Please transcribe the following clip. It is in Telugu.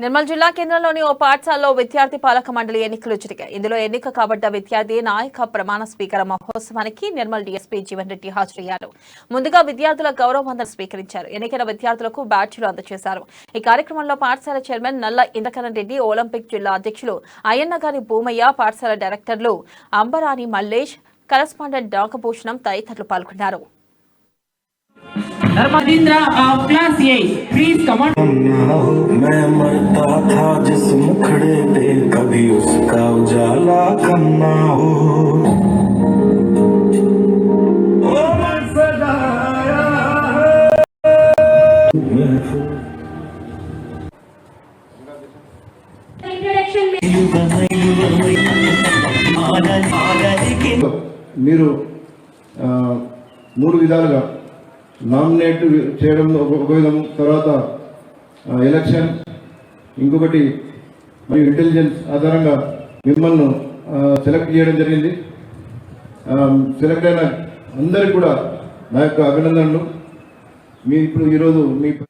నిర్మల్ జిల్లా కేంద్రంలోని ఓ పాఠశాలలో విద్యార్థి పాలక మండలి ఎన్నికలు జరిగాయి. ఇందులో ఎన్నిక కాబడ్డ విద్యార్థి నాయక ప్రమాణ స్వీకార మహోత్సవానికి నిర్మల్ డీఎస్పీ జీవన్ రెడ్డి హాజరయ్యారు. ముందుగా విద్యార్థుల గౌరవ వందనం స్వీకరించారు. ఎన్నికైన విద్యార్థులకు బ్యాడ్జీలు అందజేశారు. ఈ కార్యక్రమంలో పాఠశాల చైర్మన్ నల్ల ఇంద్రకరణ్ రెడ్డి, ఒలింపిక్ జిల్లా అధ్యక్షులు అయ్యన్నగారి భూమయ్య, పాఠశాల డైరెక్టర్లు అంబరాని మల్లేష్, కరెస్పాండెంట్ నాగభూషణం తదితరులు పాల్గొన్నారు. Narmadendra of class 8 please come on. मैं मरता था जिस मुखड़े पे कभी उसका उजाला कम ना हो। మీరు మూడు విధాలుగా నామినేట్ చేయడం ఒక విధం, తర్వాత ఎలక్షన్ ఇంకొకటి, మరియు ఇంటెలిజెన్స్ ఆధారంగా మిమ్మల్ని సెలెక్ట్ చేయడం జరిగింది. సెలెక్ట్ అయిన అందరికీ కూడా నా యొక్క అభినందనలు. మీ ఇప్పుడు ఈరోజు మీ